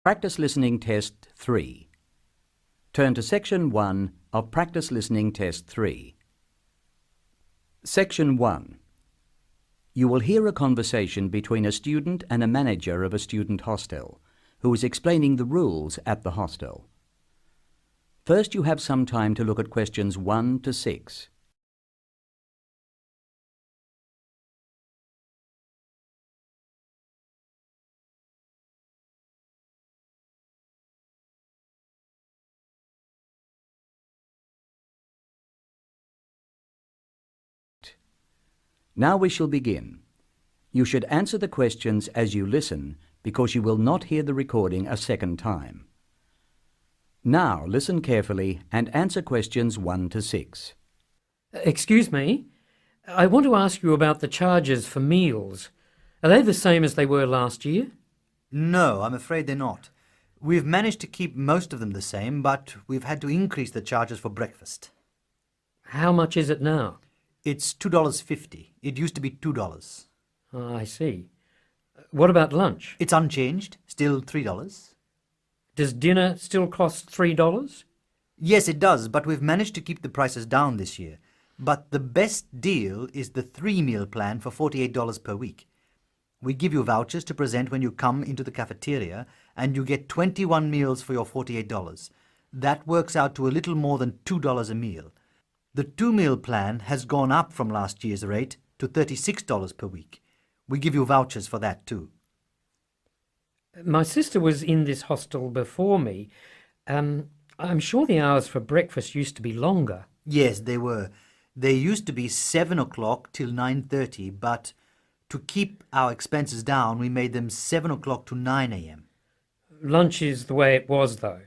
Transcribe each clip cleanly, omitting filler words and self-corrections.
Practice Listening Test 3. Turn to Section 1 of Practice Listening Test 3. Section 1. You will hear a conversation between a student and a manager of a student hostel, who is explaining the rules at the hostel. First, you have some time to look at questions 1 to 6. Now we shall begin. You should answer the questions as you listen, because you will not hear the recording a second time. Now listen carefully and answer questions 1 to 6. Excuse me, I want to ask you about the charges for meals. Are they the same as they were last year? No, I'm afraid they're not. We've managed to keep most of them the same, but we've had to increase the charges for breakfast. How much is it now? It's $2.50. It used to be $2. Oh, I see. What about lunch? It's unchanged, still $3. Does dinner still cost $3? Yes, it does, but we've managed to keep the prices down this year. But the best deal is the 3-meal plan for $48 per week. We give you vouchers to present when you come into the cafeteria, and you get 21 meals for your $48. That works out to a little more than $2 a meal. The 2-meal plan has gone up from last year's rate to $36 per week. We give you vouchers for that too. My sister was in this hostel before me. I'm sure the hours for breakfast used to be longer. Yes, they were. They used to be 7 o'clock till 9:30, but to keep our expenses down, we made them 7 o'clock to 9 a.m. Lunch is the way it was, though.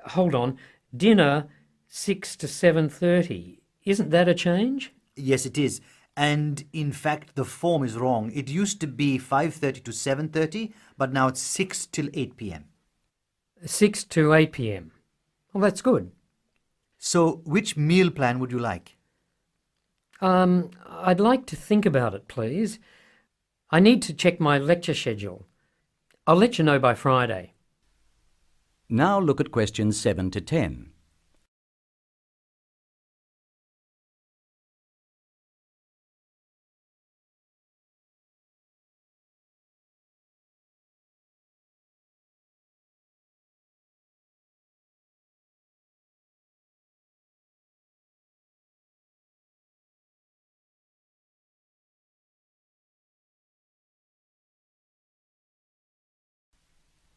Hold on. Dinner, 6 to 7:30. Isn't that a change? Yes, it is. And in fact, the form is wrong. It used to be 5:30 to 7:30, but now it's 6 till 8 p.m. 6 to 8 p.m. Well, that's good. So, which meal plan would you like? I'd like to think about it, please. I need to check my lecture schedule. I'll let you know by Friday. Now look at questions 7 to 10.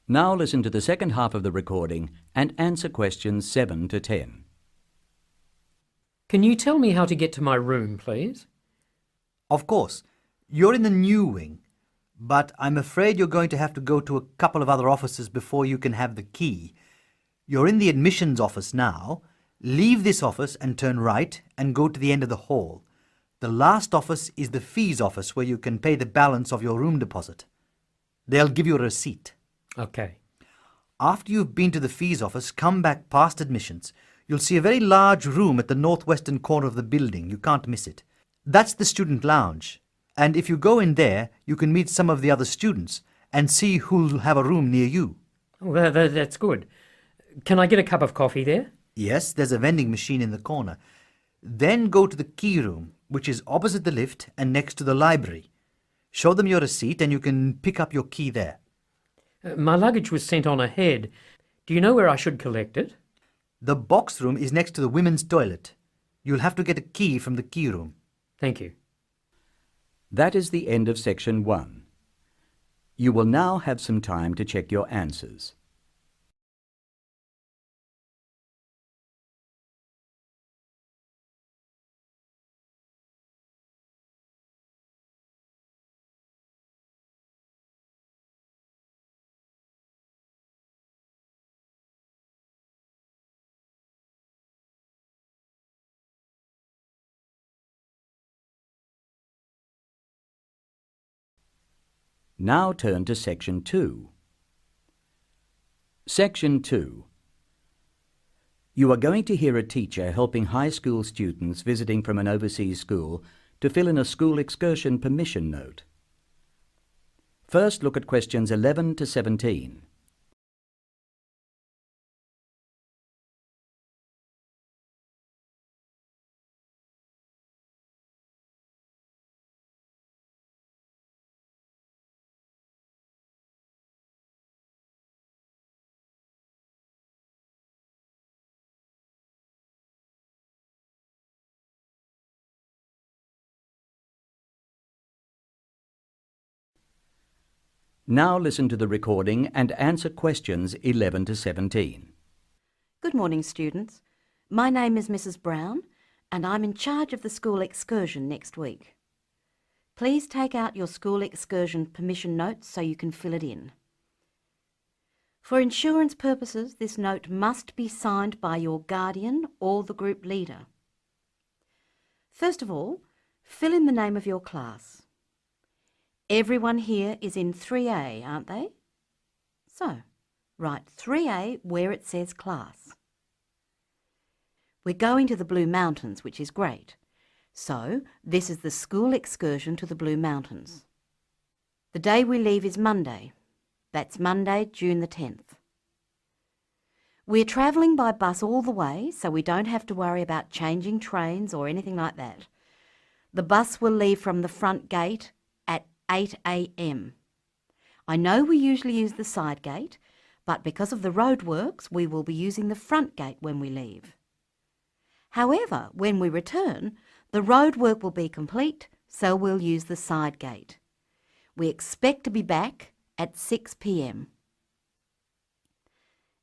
Now listen to the second half of the recording and answer questions 7 to 10. Can you tell me how to get to my room, please? Of course. You're in the new wing, but I'm afraid you're going to have to go to a couple of other offices before you can have the key. You're in the admissions office now. Leave this office and turn right and go to the end of the hall. The last office is the fees office, where you can pay the balance of your room deposit. They'll give you a receipt. Okay. After you've been to the fees office, come back past admissions. You'll see a very large room at the northwestern corner of the building. You can't miss it. That's the student lounge. And if you go in there, you can meet some of the other students and see who'll have a room near you. Oh, that's good. Can I get a cup of coffee there? Yes, there's a vending machine in the corner. Then go to the key room, which is opposite the lift and next to the library. Show them your receipt and you can pick up your key there. My luggage was sent on ahead. Do you know where I should collect it? The box room is next to the women's toilet. You'll have to get a key from the key room. Thank you. That is the end of Section 1. You will now have some time to check your answers. Now turn to Section 2. Section 2. You are going to hear a teacher helping high school students visiting from an overseas school to fill in a school excursion permission note. First, look at questions 11 to 17. Now listen to the recording and answer questions 11 to 17. Good morning, students. My name is Mrs. Brown, and I'm in charge of the school excursion next week. Please take out your school excursion permission notes so you can fill it in. For insurance purposes, this note must be signed by your guardian or the group leader. First of all, fill in the name of your class. Everyone here is in 3A, aren't they? So, write 3A where it says class. We're going to the Blue Mountains, which is great. So, this is the school excursion to the Blue Mountains. The day we leave is Monday. That's Monday, June the 10th. We're travelling by bus all the way, so we don't have to worry about changing trains or anything like that. The bus will leave from the front gate at 8 a.m. I know we usually use the side gate, but because of the roadworks, we will be using the front gate when we leave. However, when we return, the roadwork will be complete, so we'll use the side gate. We expect to be back at 6 p.m.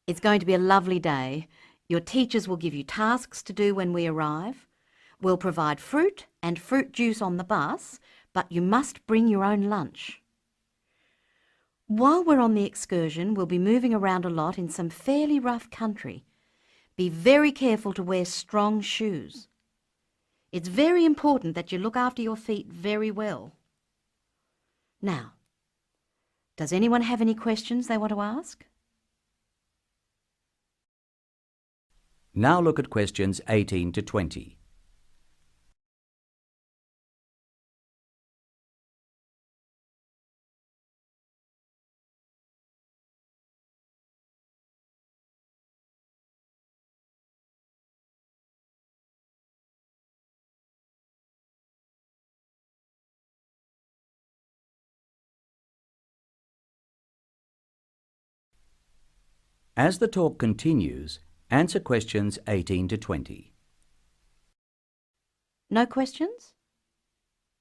It's going to be a lovely day. Your teachers will give you tasks to do when we arrive. We'll provide fruit and fruit juice on the bus, but you must bring your own lunch. While we're on the excursion, we'll be moving around a lot in some fairly rough country. Be very careful to wear strong shoes. It's very important that you look after your feet very well. Now, does anyone have any questions they want to ask? Now look at questions 18 to 20. As the talk continues, answer questions 18 to 20. No questions?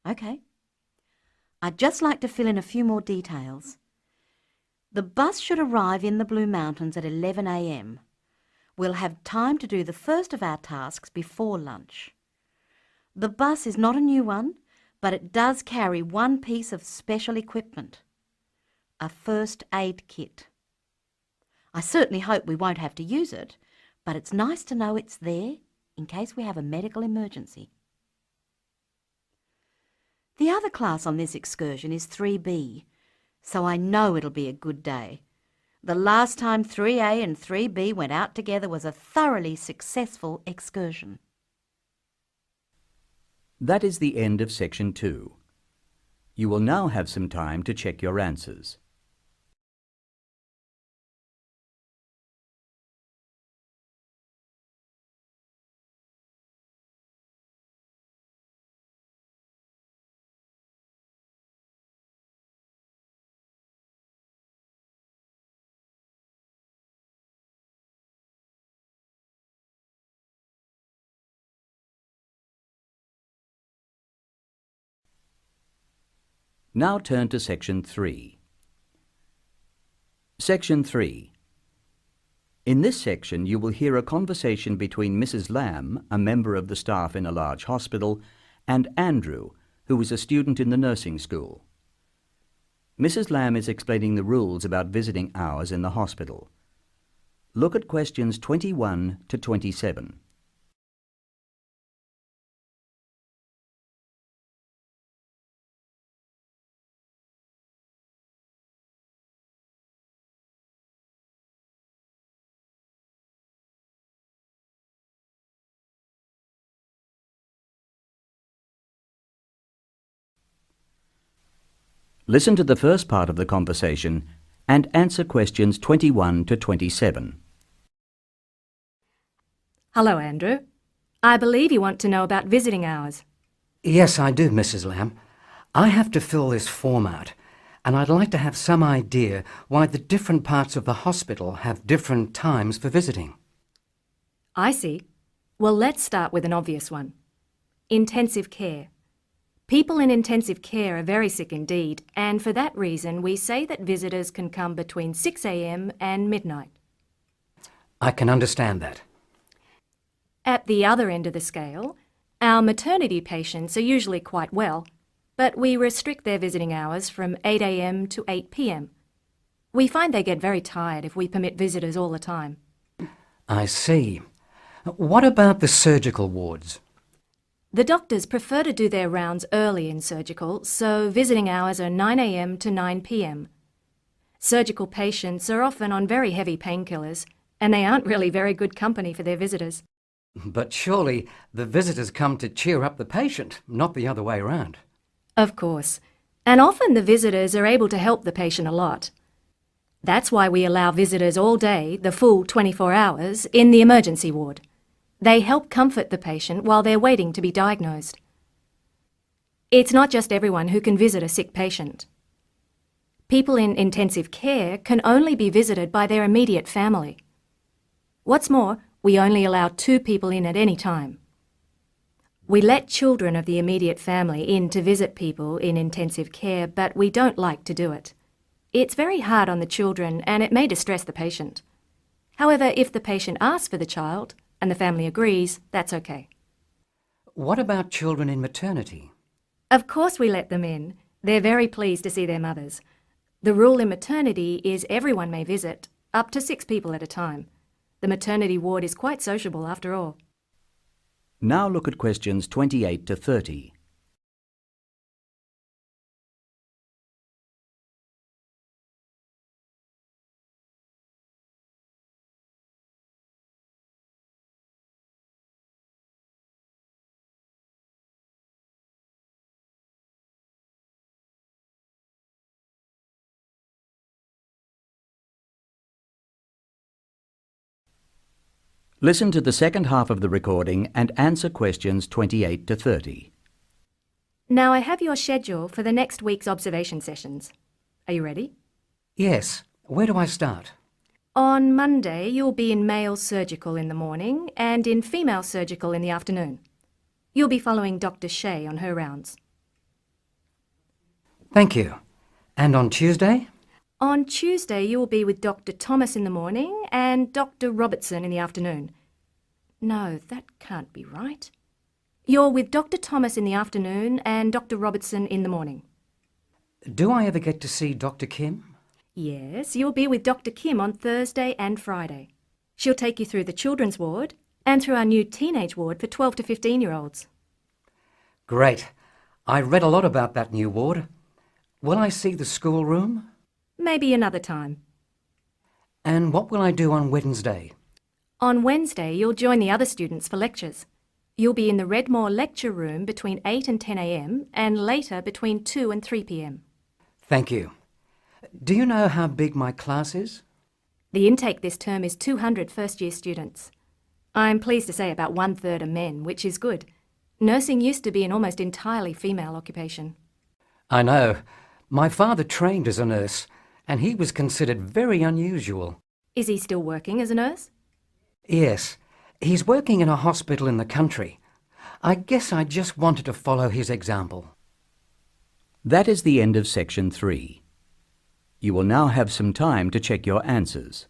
Okay. I'd just like to fill in a few more details. The bus should arrive in the Blue Mountains at 11 a.m. We'll have time to do the first of our tasks before lunch. The bus is not a new one, but it does carry one piece of special equipment, a first aid kit. I certainly hope we won't have to use it, but it's nice to know it's there in case we have a medical emergency. The other class on this excursion is 3B, so I know it'll be a good day. The last time 3A and 3B went out together was a thoroughly successful excursion. That is the end of section 2. You will now have some time to check your answers. Now turn to section 3. Section 3. In this section you will hear a conversation between Mrs. Lamb, a member of the staff in a large hospital, and Andrew, who is a student in the nursing school. Mrs. Lamb is explaining the rules about visiting hours in the hospital. Look at questions 21 to 27. Listen to the first part of the conversation and answer questions 21 to 27. Hello, Andrew. I believe you want to know about visiting hours. Yes, I do, Mrs. Lamb. I have to fill this form out, and I'd like to have some idea why the different parts of the hospital have different times for visiting. I see. Well, let's start with an obvious one. Intensive care. People in intensive care are very sick indeed, and for that reason we say that visitors can come between 6 a.m. and midnight. I can understand that. At the other end of the scale, our maternity patients are usually quite well, but we restrict their visiting hours from 8 a.m. to 8 p.m. We find they get very tired if we permit visitors all the time. I see. What about the surgical wards? The doctors prefer to do their rounds early in surgical, so visiting hours are 9 a.m. to 9 p.m. Surgical patients are often on very heavy painkillers, and they aren't really very good company for their visitors. But surely the visitors come to cheer up the patient, not the other way around. Of course, and often the visitors are able to help the patient a lot. That's why we allow visitors all day, the full 24 hours, in the emergency ward. They help comfort the patient while they're waiting to be diagnosed. It's not just everyone who can visit a sick patient. People in intensive care can only be visited by their immediate family. What's more, we only allow 2 people in at any time. We let children of the immediate family in to visit people in intensive care, but we don't like to do it. It's very hard on the children and it may distress the patient. However, if the patient asks for the child and the family agrees, that's okay. What about children in maternity? Of course we let them in. They're very pleased to see their mothers. The rule in maternity is everyone may visit, up to 6 people at a time. The maternity ward is quite sociable after all. Now look at questions 28 to 30. Listen to the second half of the recording and answer questions 28 to 30. Now I have your schedule for the next week's observation sessions. Are you ready? Yes. Where do I start? On Monday, you'll be in male surgical in the morning and in female surgical in the afternoon. You'll be following Dr. Shea on her rounds. Thank you. And on Tuesday? On Tuesday, you'll be with Dr. Thomas in the morning and Dr. Robertson in the afternoon. No, that can't be right. You're with Dr. Thomas in the afternoon and Dr. Robertson in the morning. Do I ever get to see Dr. Kim? Yes, you'll be with Dr. Kim on Thursday and Friday. She'll take you through the children's ward and through our new teenage ward for 12 to 15-year-olds. Great. I read a lot about that new ward. Will I see the schoolroom? Maybe another time. And what will I do on Wednesday? On Wednesday, you'll join the other students for lectures. You'll be in the Redmore lecture room between 8 and 10 a.m. and later between 2 and 3 p.m. Thank you. Do you know how big my class is? The intake this term is 200 first-year students. I'm pleased to say about 1/3 are men, which is good. Nursing used to be an almost entirely female occupation. I know. My father trained as a nurse, and he was considered very unusual. Is he still working as a nurse? Yes. He's working in a hospital in the country. I guess I just wanted to follow his example. That is the end of section 3. You will now have some time to check your answers.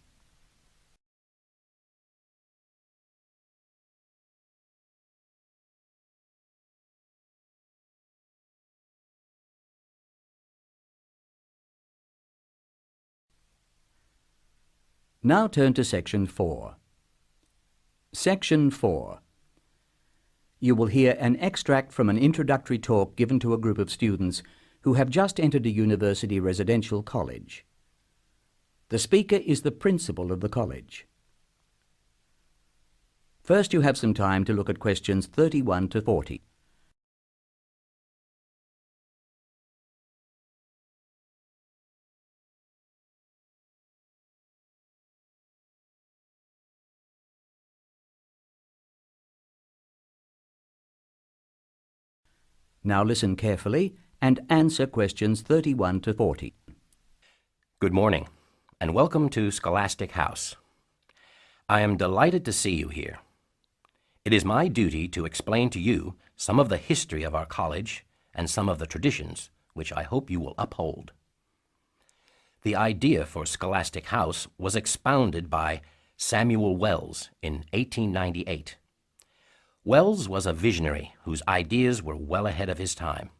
Now turn to section 4. Section 4. You will hear an extract from an introductory talk given to a group of students who have just entered a university residential college. The speaker is the principal of the college. First, you have some time to look at questions 31 to 40. Now listen carefully and answer questions 31 to 40. Good morning, and welcome to Scholastic House. I am delighted to see you here. It is my duty to explain to you some of the history of our college and some of the traditions which I hope you will uphold. The idea for Scholastic House was expounded by Samuel Wells in 1898. Wells was a visionary whose ideas were well ahead of his time.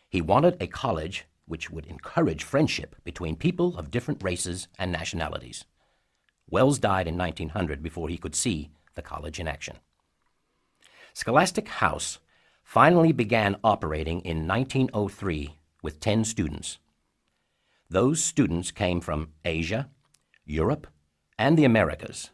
He wanted a college which would encourage friendship between people of different races and nationalities. Wells died in 1900 before he could see the college in action. Scholastic House finally began operating in 1903 with 10 students. Those students came from Asia, Europe, and the Americas.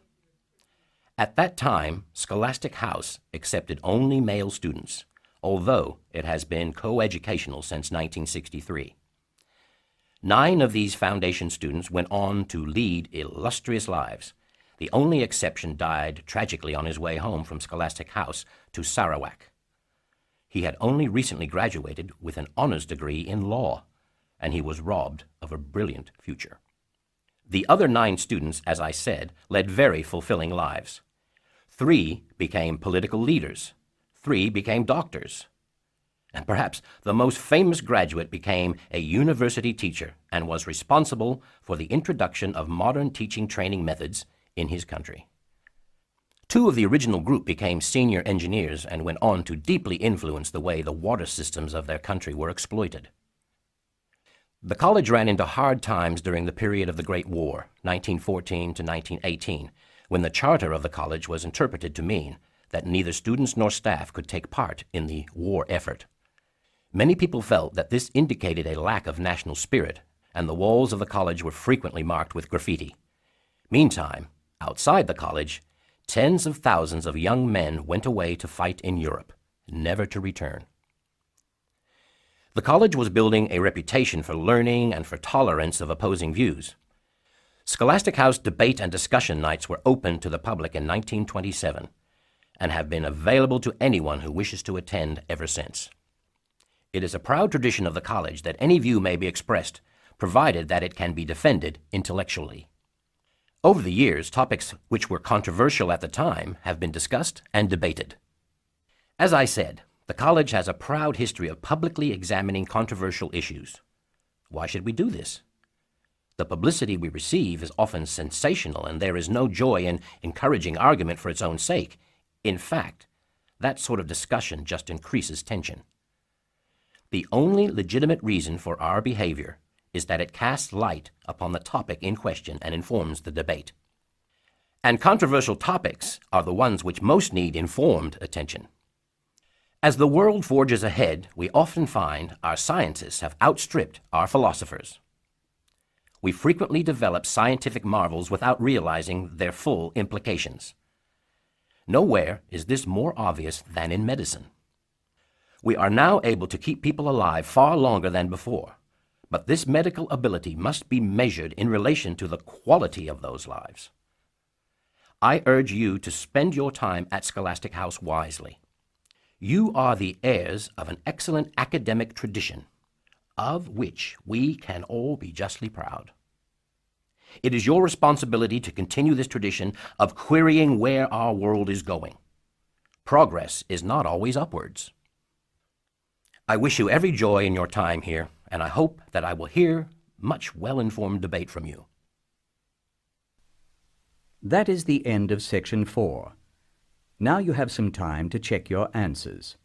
At that time, Scholastic House accepted only male students, although it has been coeducational since 1963. 9 of these foundation students went on to lead illustrious lives. The only exception died tragically on his way home from Scholastic House to Sarawak. He had only recently graduated with an honors degree in law, and he was robbed of a brilliant future. The other 9 students, as I said, led very fulfilling lives. 3 became political leaders. 3 became doctors. And perhaps the most famous graduate became a university teacher and was responsible for the introduction of modern teaching training methods in his country. 2 of the original group became senior engineers and went on to deeply influence the way the water systems of their country were exploited. The college ran into hard times during the period of the Great War, 1914 to 1918, when the charter of the college was interpreted to mean that neither students nor staff could take part in the war effort. Many people felt that this indicated a lack of national spirit, and the walls of the college were frequently marked with graffiti. Meantime, outside the college, tens of thousands of young men went away to fight in Europe, never to return. The college was building a reputation for learning and for tolerance of opposing views. Scholastic House debate and discussion nights were open to the public in 1927 and have been available to anyone who wishes to attend ever since. It is a proud tradition of the college that any view may be expressed, provided that it can be defended intellectually. Over the years, topics which were controversial at the time have been discussed and debated. As I said, the college has a proud history of publicly examining controversial issues. Why should we do this? The publicity we receive is often sensational, and there is no joy in encouraging argument for its own sake. In fact, that sort of discussion just increases tension. The only legitimate reason for our behavior is that it casts light upon the topic in question and informs the debate. And controversial topics are the ones which most need informed attention. As the world forges ahead, we often find our scientists have outstripped our philosophers. We frequently develop scientific marvels without realizing their full implications. Nowhere is this more obvious than in medicine. We are now able to keep people alive far longer than before, but this medical ability must be measured in relation to the quality of those lives. I urge you to spend your time at Scholastic House wisely. You are the heirs of an excellent academic tradition, of which we can all be justly proud. It is your responsibility to continue this tradition of querying where our world is going. Progress is not always upwards. I wish you every joy in your time here, and I hope that I will hear much well-informed debate from you. That is the end of Section 4. Now you have some time to check your answers.